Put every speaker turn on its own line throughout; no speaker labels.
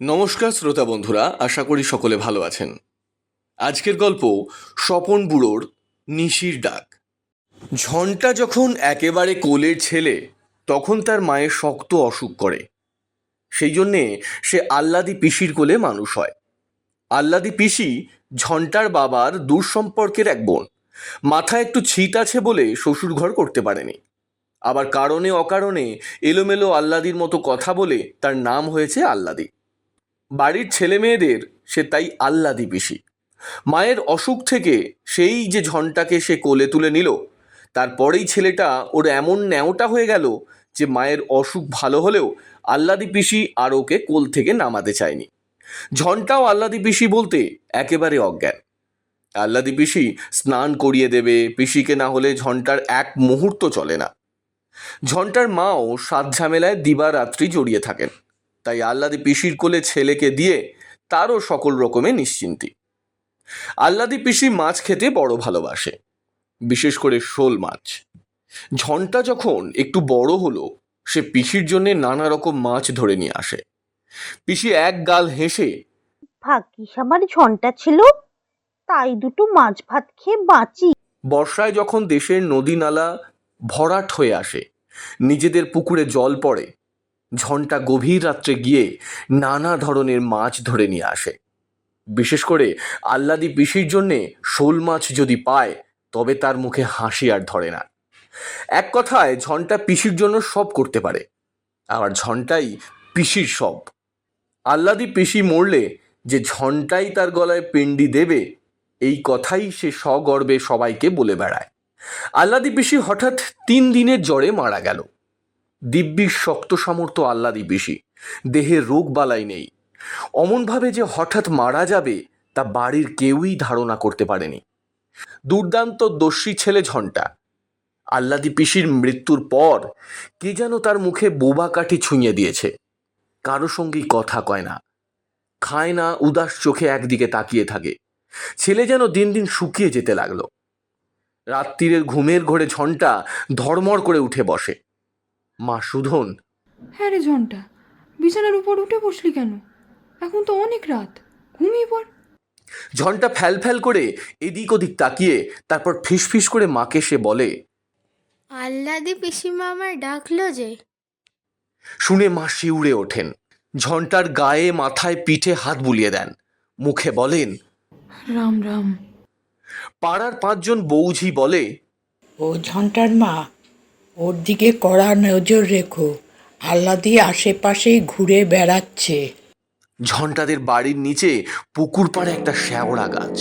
নমস্কার শ্রোতা বন্ধুরা, আশা করি সকলে ভালো আছেন। আজকের গল্প স্বপন বুড়োর নিশির ডাক। ঝন্টা যখন একেবারে কোলের ছেলে, তখন তার মায়ের শক্ত অসুখ করে। সেই জন্যে সে আল্লাদি পিসির কোলে মানুষ হয়। আল্লাদি পিসি ঝন্টার বাবার দূর সম্পর্কের এক বোন। মাথায় একটু ছিট আছে বলে শ্বশুর ঘর করতে পারেনি। আবার কারণে অকারণে এলোমেলো আল্লাদির মতো কথা বলে তার নাম হয়েছে আল্লাদি। বাড়ির ছেলে মেয়েদের সে তাই আল্লাদি পিসি। মায়ের অসুখ থেকে সেই যে ঝন্টাকে সে কোলে তুলে নিল, তারপরেই ছেলেটা ওর এমন ন্যাওটা হয়ে গেল যে মায়ের অসুখ ভালো হলেও আল্লাদি পিসি আর ওকে কোল থেকে নামাতে চায়নি। ঝন্টাও আল্লাদি পিসি বলতে একেবারে অজ্ঞান। আল্লাদি পিসি স্নান করিয়ে দেবে, পিসিকে না হলে ঝন্টার এক মুহূর্ত চলে না। ঝন্টার মাও সাত ঝামেলায় দিবারাত্রি জড়িয়ে থাকেন, তাই আল্লাদি পিসির কোলে ছেলেকে দিয়ে তারও সকল রকমে নিশ্চিন্তি। আল্লাদি পিসি মাছ খেতে বড় ভালোবাসে, বিশেষ করে শোল মাছ। ঝন্টা যখন একটু বড় হলো, সে পিসির জন্য নানা রকম মাছ ধরে নিয়ে আসে। পিসি এক গাল হেসে,
ভাগ্যিস আমার ঝন্টা ছিল, তাই দুটো মাছ ভাত খেয়ে বাঁচি।
বর্ষায় যখন দেশের নদী নালা ভরাট হয়ে আসে, নিজেদের পুকুরে জল পড়ে, ঝন্টা গভীর রাত্রে গিয়ে নানা ধরনের মাছ ধরে নিয়ে আসে। বিশেষ করে আল্লাদি পিসির জন্যে শোল মাছ যদি পায়, তবে তার মুখে হাসি আর ধরে না। এক কথায় ঝন্টা পিসির জন্য সব করতে পারে, আবার ঝন্টাই পিসির সব। আল্লাদি পিসি মরলে যে ঝন্টাই তার গলায় পিণ্ডি দেবে, এই কথাই সে সগর্বে সবাইকে বলে বেড়ায়। আল্লাদি পিসি হঠাৎ 3 দিনের জ্বরে মারা গেল। দিব্যি শক্ত সামর্থ্য আল্লাদি পিসি, দেহে রোগ বালাই নেই। অমনভাবে যে হঠাৎ মারা যাবে তা বাড়ির কেউই ধারণা করতে পারেনি। দুর্দান্ত দস্যি ছেলে ঝন্টা। আল্লাদি পিসির মৃত্যুর পর কে যেন তার মুখে বোবা কাঠি ছুঁয়ে দিয়েছে। কারো সঙ্গেই কথা কয় না, খায় না, উদাস চোখে একদিকে তাকিয়ে থাকে। ছেলে যেন দিন দিন শুকিয়ে যেতে লাগলো। রাত্রিরের ঘুমের ঘোরে ঝন্টা ধড়মড় করে উঠে বসে। মা সুধন,
হ্যাঁ রে ঝন্টা, বিছানার উপর উঠে বসলি কেন? এখন তো অনেক রাত, ঘুমিয়ে পড়।
ঝন্টা ফ্যাল ফ্যাল করে এদিক ওদিক তাকিয়ে তারপর ফিসফিস করে মাকে সে বলে,
আল্লাদি পিসিমা আমার ডাকলো যে।
শুনে মা শিউরে ওঠেন। ঝন্টার গায়ে, মাথায়, পিঠে হাত বুলিয়ে দেন, মুখে বলেন,
রাম রাম।
পাড়ার 5 জন বৌঝি বলে,
ও ঝন্টার মা, ওর দিকে কড়া নজর রেখো, আল্লাদি আশেপাশেই ঘুরে বেড়াচ্ছে।
ঝন্টাদের বাড়ির নিচে পুকুর পাড়ে একটা শ্যাওড়া গাছ।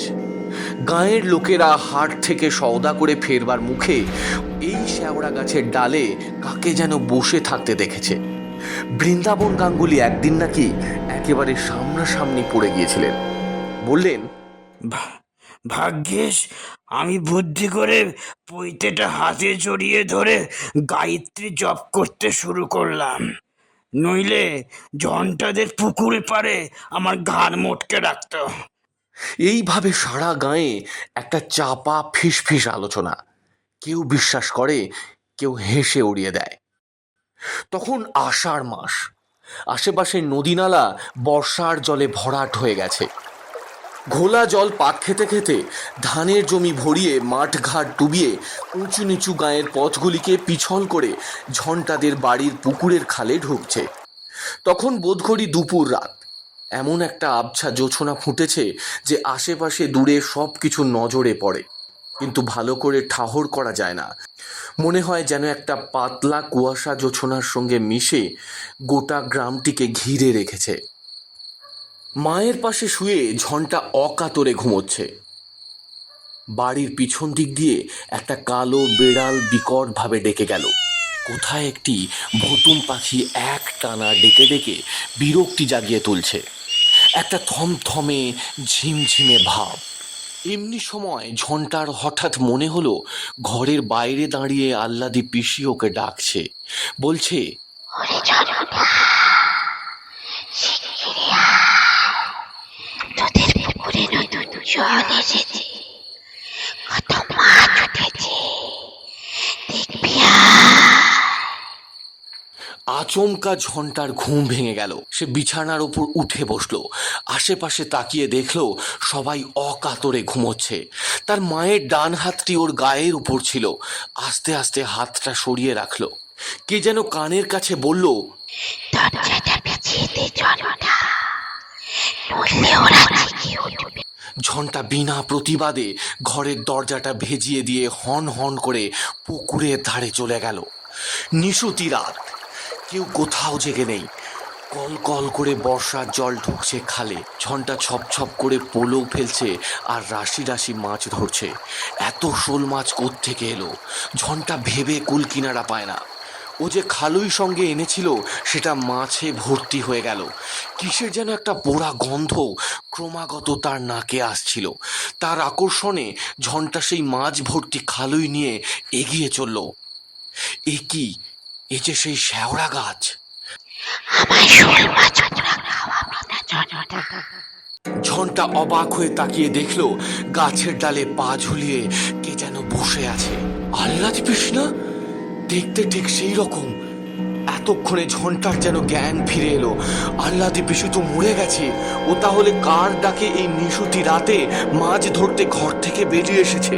গাঁয়ের লোকেরা হাট থেকে সওদা করে ফেরবার মুখে এই শ্যাওড়া গাছের ডালে কাকে যেন বসে থাকতে দেখেছে। বৃন্দাবন গাঙ্গুলি একদিন নাকি একেবারে সামনাসামনি পড়ে গিয়েছিলেন। বললেন,
ভাগ্যিস আমি বুদ্ধি করে পৈতেটা হাতে জড়িয়ে ধরে গায়ত্রী জপ করতে শুরু করলাম, নইলে জনটাদের পুকুরে পারে আমার ঘাড় মোটকে রাখত।
এইভাবে সারা গাঁয়ে একটা চাপা ফিসফিস আলোচনা। কেউ বিশ্বাস করে, কেউ হেসে উড়িয়ে দেয়। তখন আষাঢ় মাস, আশেপাশের নদী নালা বর্ষার জলে ভরাট হয়ে গেছে। ঘোলা জল পাক খেতে খেতে ধানের জমি ভরিয়ে, মাঠ ঘাট ডুবিয়ে, উঁচু নিচু গাঁয়ের পথগুলিকে পিছল করে ঝন্টাদের বাড়ির পুকুরের খালে ঢুকছে। তখন বোধকরি দুপুর রাত। এমন একটা আবছা জোছনা ফুটেছে যে আশেপাশে দূরে সব কিছু নজরে পড়ে, কিন্তু ভালো করে ঠাহর করা যায় না। মনে হয় যেন একটা পাতলা কুয়াশা জোছনার সঙ্গে মিশে গোটা গ্রামটিকে ঘিরে রেখেছে। মায়ের পাশে শুয়ে ঝন্টা অকাতরে ঘুমোচ্ছে। বাড়ির পিছন দিক দিয়ে একটা কালো বেড়াল বিকটভাবে ডেকে গেল। কোথায় একটি ভতুম পাখি এক টানা ডেকে ডেকে বিরক্তি জাগিয়ে তুলছে, একটা থমথমে ঝিমঝিমে ভাব। এমনি সময় ঝন্টার হঠাৎ মনে হলো ঘরের বাইরে দাঁড়িয়ে আল্লাদি পিসি ওকে ডাকছে, বলছে,
ওরে ঝন্টা, শিগগিরি আয়, তোদের পুকুরে নতুন জল এসেছে, কত মাছ উঠেছে, দেখবি আয়।
আজ আচমকা ঝন্টার ঘুম ভেঙে গেল। সে বিছানার উপর উঠে বসলো। আশেপাশে তাকিয়ে দেখলো সবাই অকাতরে ঘুমোচ্ছে। তার মায়ের ডান হাতটি ওর গায়ের উপর ছিল। আস্তে আস্তে হাতটা সরিয়ে রাখলো। কে যেন কানের কাছে বলল, ঝন্টা বিনা প্রতিবাদে ঘরের দরজাটা ভেজিয়ে দিয়ে হন হন করে পুকুরের ধারে চলে গেল। নিশুতি রাত, কেউ কোথাও জেগে নেই। কল কল করে বর্ষার জল ঢুকছে খালে। ঝন্টা ছপ ছপ করে পোলো ফেলছে আর রাশি রাশি মাছ ধরছে। এত শোল মাছ কোত্থেকে এলো? ঝন্টা ভেবে কুল কিনারা পায় না। ও যে খালুই সঙ্গে এনেছিল সেটা মাছে ভর্তি হয়ে গেল। কিসের যেন একটা পোড়া গন্ধ ক্রমাগত তার নাকে আসছিল। তার আকর্ষণে ঝন্টা সেই মাছ ভর্তি খালুই নিয়ে এগিয়ে চলল। এ কি? এ যে সেই শেওড়া গাছ। ঝন্টা অবাক হয়ে তাকিয়ে দেখলো গাছের ডালে পা ঝুলিয়ে কে যেন বসে আছে। আল্লাদি পিসি না? দেখতে ঠিক সেই রকম। এতক্ষণে ঝন্টার যেন জ্ঞান ফিরে এলো। আল্লাদি পিসি তো মরে গেছে। ও তাহলে কার ডাকে এই নিশুতি রাতে মাছ ধরতে ঘর থেকে বেরিয়ে এসেছে?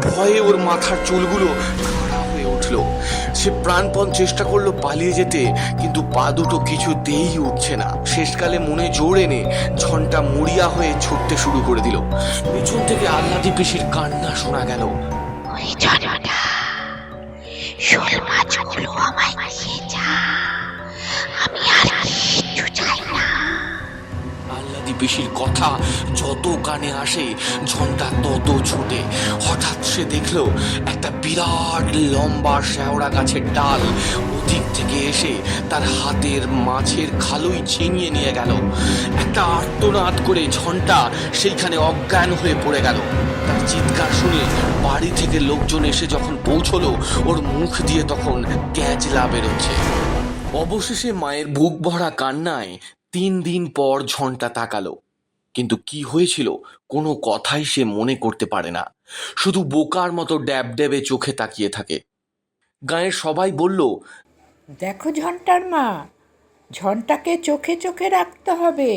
ভয়ে ওর মাথার চুলগুলো খাড়া হয়ে উঠল। সে প্রাণপণ চেষ্টা করলো পালিয়ে যেতে, কিন্তু পা দুটো কিছুতেই উঠছে না। শেষকালে মনে জোর এনে ঝন্টা মরিয়া হয়ে ছুটতে শুরু করে দিল। পেছন থেকে আল্লাদি পিসির কান্না শোনা গেল।
শোল মাছগুলো আমায় দিয়ে যা, আমি আর কিচ্ছু চাই না।
আল্লাদি পিসির কথা যত কানে আসে ঝন্টা তত ছুটে। হঠাৎ সে দেখলো একটা বিরাট লম্বা শেওড়া গাছের ডাল ওদিক থেকে এসে তার হাতের মাছের খালুই ছিনিয়ে নিয়ে গেল। একটা আর্তনাদ করে ঝন্টা সেইখানে অজ্ঞান হয়ে পড়ে গেল। তার চিৎকার শুনে বাড়ি থেকে লোকজন এসে যখন পৌঁছলো, ওর মুখ দিয়ে তখন ক্যাঁচলা বেরোচ্ছে। অবশেষে মায়ের বুক ভরা কান্নায় 3 দিন পর ঝন্টা তাকালো, কিন্তু কি হয়েছিল কোনো কথাই সে মনে করতে পারে না। শুধু বোকার মতো ড্যাব ড্যাবে চোখে তাকিয়ে থাকে। গাঁয়ের সবাই বলল,
দেখো ঝন্টার মা, ঝন্টাকে চোখে চোখে রাখতে হবে।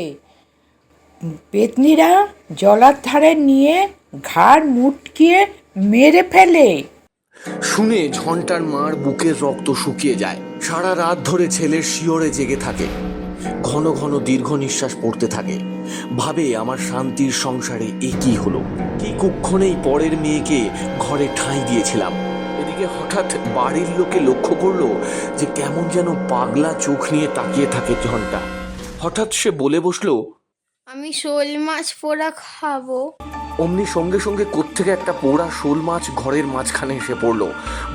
পেতনিরা জলার ধারে নিয়ে ঘাড় মুটকিয়ে মেরে ফেলে।
শুনে ঝন্টার মার বুকের রক্ত শুকিয়ে যায়। সারা রাত ধরে ছেলের শিয়রে জেগে থাকে। ঘন ঘন দীর্ঘ নিঃশ্বাস পড়তে থাকে। ভাবে, আমার শান্তির সংসারে এ কি হলো? কি কুক্ষণেই পরের মেয়েকে ঘরে ঠাঁই দিয়েছিলাম। এদিকে হঠাৎ বাড়ির লোকে লক্ষ্য করলো যে কেমন যেন পাগলা চোখ নিয়ে তাকিয়ে থাকে ঝন্টা। হঠাৎ সে বলে বসলো,
আমি শোল মাছ পোড়া খাবো।
অমনি সঙ্গে সঙ্গে কোত্থেকে একটা পোড়া শোল মাছ ঘরের মাঝখানে এসে পড়লো।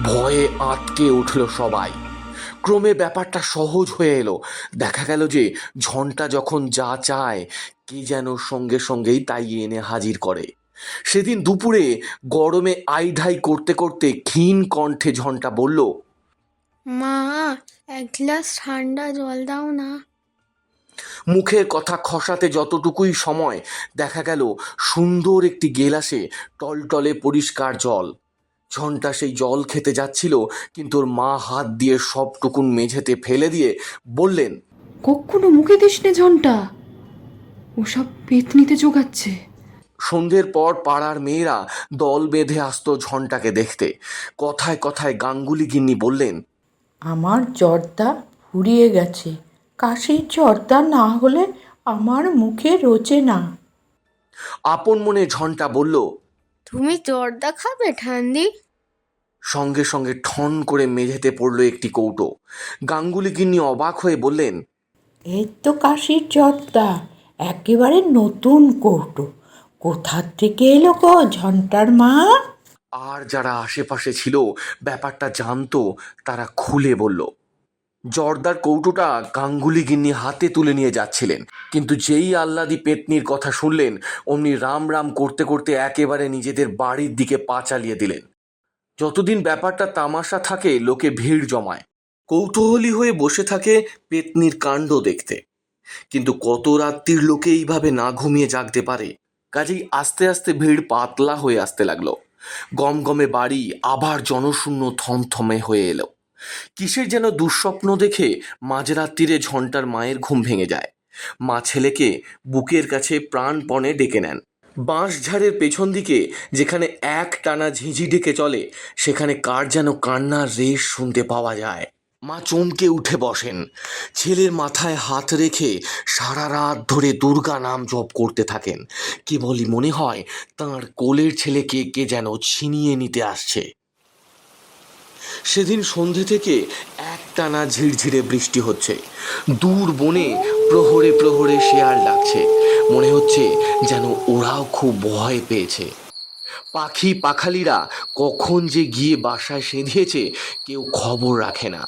ভয়ে আঁতকে উঠল সবাই। ক্রমে ব্যাপারটা সহজ হয়ে এলো। দেখা গেল যে ঝন্টা যখন যা চায় কে যেন সঙ্গে সঙ্গেই তাই এনে হাজির করে। সেদিন দুপুরে গরমে আইঢাই করতে করতে ক্ষীণ কণ্ঠে ঝন্টা বলল,
মা, এক গ্লাস ঠান্ডা জল দাও না।
মুখের কথা খসাতে যতটুকুই সময়, দেখা গেল সুন্দর একটি গেলাসে টলটলে পরিষ্কার জল। ঝন্টা সেই জল খেতে যাচ্ছিল, কিন্তু ওর মা হাত দিয়ে সবটুকুন মেঝেতে ফেলে দিয়ে বললেন,
কখনো মুখে দিস নে ঝন্টা, ওসব পেতনিতে জোগাচ্ছে।
সন্ধ্যের পর পাড়ার মেয়েরা দল বেঁধে আসতো ঝন্টাকে দেখতে। কথায় কথায় গাঙ্গুলি গিন্নি বললেন,
আমার জর্দা ফুরিয়ে গেছে, কাশির জর্দা না হলে আমার মুখে রোচে না।
আপন মনে ঝন্টা বলল,
তুমি জর্দা খাবে ঠান্ডি?
সঙ্গে সঙ্গে ঠন করে মেঝেতে পড়ল একটি কৌটো। গাঙ্গুলি গিন্নি অবাক হয়ে বললেন,
এই তো কাশির জর্দা, একেবারে নতুন কৌটো। কোথার থেকে এলো গো ঝন্টার মা?
আর যারা আশেপাশে ছিল ব্যাপারটা জানতো, তারা খুলে বলল। জর্দার কৌটোটা গাঙ্গুলি গিন্নি হাতে তুলে নিয়ে যাচ্ছিলেন, কিন্তু যেই আহ্লাদি পেতনির কথা শুনলেন অমনি রাম রাম করতে করতে একেবারে নিজেদের বাড়ির দিকে পা চালিয়ে দিলেন। যতদিন ব্যাপারটা তামাশা থাকে লোকে ভিড় জমায়, কৌতূহলী হয়ে বসে থাকে পেতনির কাণ্ড দেখতে। কিন্তু কত রাত্রির লোকে এইভাবে না ঘুমিয়ে জাগতে পারে? কাজেই আস্তে আস্তে ভিড় পাতলা হয়ে আসতে লাগলো। গমগমে বাড়ি আবার জনশূন্য থমথমে হয়ে এলো। কিসের যেন দুঃস্বপ্ন দেখে মাঝরাত্রিরে ঝন্টার মায়ের ঘুম ভেঙে যায়। মা ছেলেকে বুকের কাছে প্রাণপণে ডেকে নেন। বাঁশঝাড়ের পেছন দিকে যেখানে এক টানা ঝিঁঝি ডেকে চলে, সেখানে কার যেন কান্নার রেশ শুনতে পাওয়া যায়। মা চমকে উঠে বসেন, ছেলের মাথায় হাত রেখে সারা রাত ধরে দুর্গা নাম জপ করতে থাকেন। কেবলই মনে হয় তাঁর কোলের ছেলেকে কে যেন ছিনিয়ে নিতে আসছে। সেদিন সন্ধে থেকে একটানা ঝিরঝিরে বৃষ্টি হচ্ছে। দূর বনে প্রহরে প্রহরে শেয়াল ডাকছে, মনে হচ্ছে যেন ওরাও খুব ভয় পেয়েছে। পাখি পাখালিরা কখন যে গিয়ে বাসায় সেঁধিয়েছে কেউ খবর রাখে না।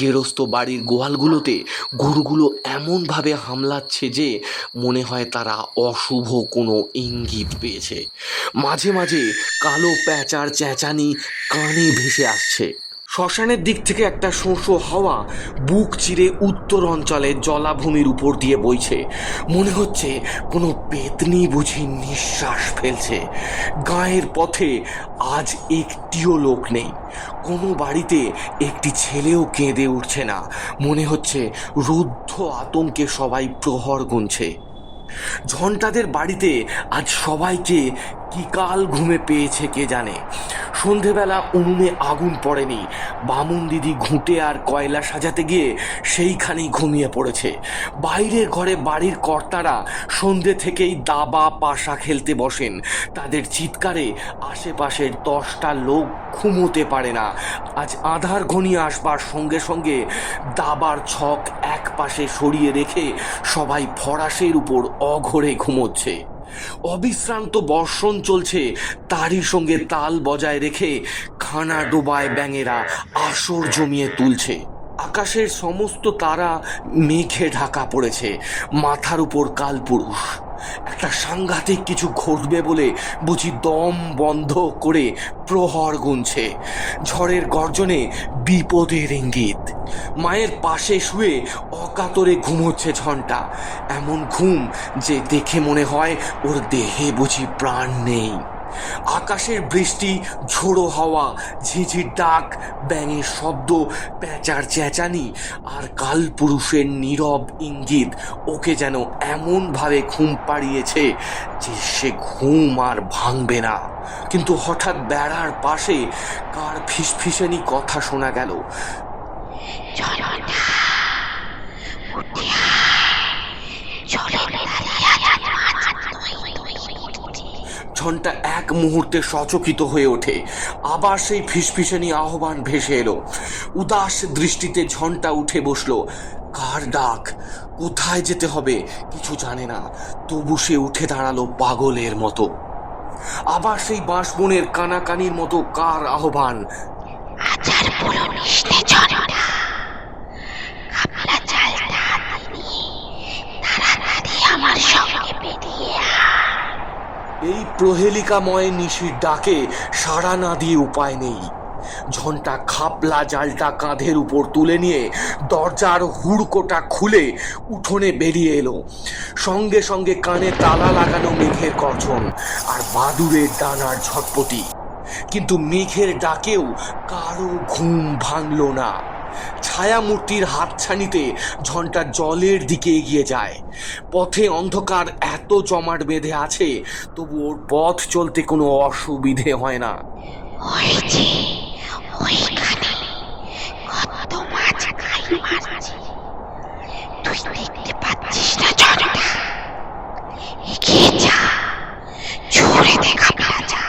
গেরস্ত বাড়ির গোয়ালগুলোতে গরুগুলো এমনভাবে হামলাচ্ছে যে মনে হয় তারা অশুভ কোনো ইঙ্গিত পেয়েছে। মাঝে মাঝে কালো প্যাঁচার চেঁচানি কানে ভেসে আসছে। শ্মশানের দিক থেকে একটা শোঁশো হাওয়া বুক চিরে উত্তর অঞ্চলের জলাভূমির উপর দিয়ে বইছে। মনে হচ্ছে কোনো পেতনি বুঝি নিঃশ্বাস ফেলছে। গায়ের পথে আজ একটিও লোক নেই। কোনো বাড়িতে একটি ছেলেও কেঁদে উঠছে না। মনে হচ্ছে রুদ্ধ আতঙ্কে সবাই প্রহর গুনছে। ঝন্টাদের বাড়িতে আজ সবাইকে কি কাল ঘুমে পেয়েছে কে জানে। সন্ধেবেলা উনুনে আগুন পড়েনি। বামুন দিদি ঘুঁটে আর কয়লা সাজাতে গিয়ে সেইখানেই ঘুমিয়ে পড়েছে। বাইরের ঘরে বাড়ির কর্তারা সন্ধে থেকেই দাবা পাশা খেলতে বসেন। তাদের চিৎকারে আশেপাশের 10টা লোক ঘুমোতে পারে না। আজ আধার ঘনিয়ে আসবার সঙ্গে সঙ্গে দাবার ছক এক পাশে সরিয়ে রেখে সবাই ফরাসের উপর অঘরে ঘুমোচ্ছে। অবিশ্রান্ত বর্ষণ চলছে, তারই সঙ্গে তাল বজায় রেখে খানা ডোবায় ব্যাঙেরা আসর জমিয়ে তুলছে। আকাশের সমস্ত তারা মেঘে ঢাকা পড়েছে। মাথার উপর কালপুরুষ। একটা সাংঘাতিক কিছু ঘটবে বলে বুঝি দম বন্ধ করে প্রহর গুনছে। ঝড়ের গর্জনে বিপদের ইঙ্গিত। মায়ের পাশে শুয়ে অকাতরে ঘুমোচ্ছে ঝন্টা। এমন ঘুম যে দেখে মনে হয় ওর দেহে বুঝি প্রাণ নেই। আকাশের বৃষ্টি, ঝোড়ো হাওয়া, ঝিঝির ডাক, ব্যাঙের শব্দ, প্যাঁচার চেঁচানি আর কালপুরুষের নীরব ইঙ্গিত ওকে যেন এমনভাবে ঘুম পাড়িয়েছে যে সে ঘুম আর ভাঙবে না। কিন্তু হঠাৎ বেড়ার পাশে কার ফিসফিসানি কথা শোনা গেল।
ঝন্টা, উঠে আয়, জলের ধারে আজ মাছ ধরতে।
ঝন্টা এক মুহূর্তে সচকিত হয়ে ওঠে। আবার সেই ফিসফিসানি আহ্বান ভেসে এলো। উদাস দৃষ্টিতে ঝন্টা উঠে বসলো। কার ডাক, কোথায় যেতে হবে কিছু জানে না, তবু সে উঠে দাঁড়ালো পাগলের মতো। আবার সেই বাঁশবনের কানাকানির মতো কার আহ্বান।
আচার পুরো মিশতে ঝন্টা, খাপলা চালটা হাতে নিয়ে তাড়াতাড়ি আমার সঙ্গে বেরিয়ে আয়।
এই প্রহেলিকাময় নিশির ডাকে সাড়া না দিয়ে উপায় নেই। ঝন্টা খাপলা জালটা কাঁধের উপর তুলে নিয়ে দরজার হুড়কোটা খুলে উঠোনে বেরিয়ে এলো। সঙ্গে সঙ্গে কানে তালা লাগানো মেঘের গর্জন আর বাদুড়ের ডানার ঝটপটি। কিন্তু মেঘের ডাকেও কারো ঘুম ভাঙল না। ছায়ামূর্তির হাতছানিতে ঝন্টা জলের দিকে এগিয়ে যায়। পথে অন্ধকার এত জমাট বেঁধে আছে, তবু ওর পথ চলতে কোনো অসুবিধে হয় না।
ওই যে ওইখানে কত মাছ খাই মারছে, তুই দেখতে পাচ্ছিস না ঝন্টা? এগিয়ে যা, জোরে দেখা যা।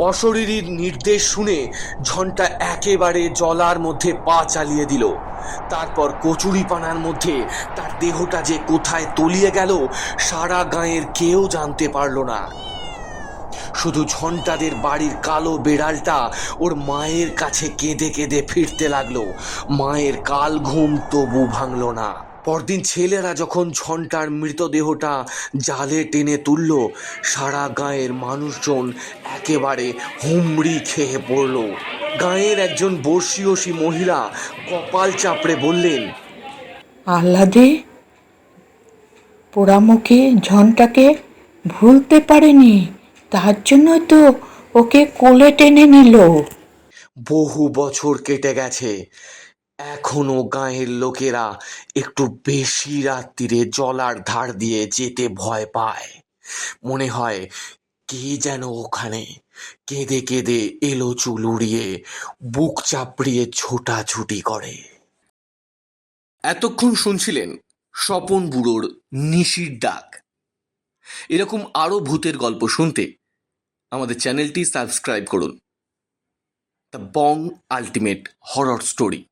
অশরীরীর নির্দেশ শুনে ঝন্টা একেবারে জলার মধ্যে পা চালিয়ে দিল। তারপর কচুরিপানার মধ্যে তার দেহটা যে কোথায় তলিয়ে গেল সারা গাঁয়ের কেউ জানতে পারল না। শুধু ঝন্টাদের বাড়ির কালো বেড়ালটা ওর মায়ের কাছে কেঁদে কেঁদে ফিরতে লাগলো। মায়ের কাল ঘুম তবু ভাঙল না। পরদিন ছেলেরা যখন ঝন্টার মৃতদেহটা জালে টেনে তুলল, সারা গাঁয়ের মানুষজন একেবারে হুমড়ি খেয়ে পড়ল। গাঁয়ের একজন বর্ষীয়সী মহিলা কপাল চাপড়ে বললেন,
আহ্লাদে পোড়ামুখী ঝন্টাকে ভুলতে পারেনি, তার জন্য তো ওকে কোলে টেনে নিল।
বহু বছর কেটে গেছে, এখনো গাঁয়ের লোকেরা একটু বেশি রাত্রিরে জলার ধার দিয়ে যেতে ভয় পায়। মনে হয় কে যেন ওখানে কেঁদে কেঁদে এলো চুল উড়িয়ে বুক চাপড়িয়ে ছোটাছুটি করে। এতক্ষণ শুনছিলেন স্বপন বুড়োর নিশির ডাক। এরকম আরো ভূতের গল্প শুনতে আমাদের চ্যানেলটি সাবস্ক্রাইব করুন। The Bong ultimate horror story.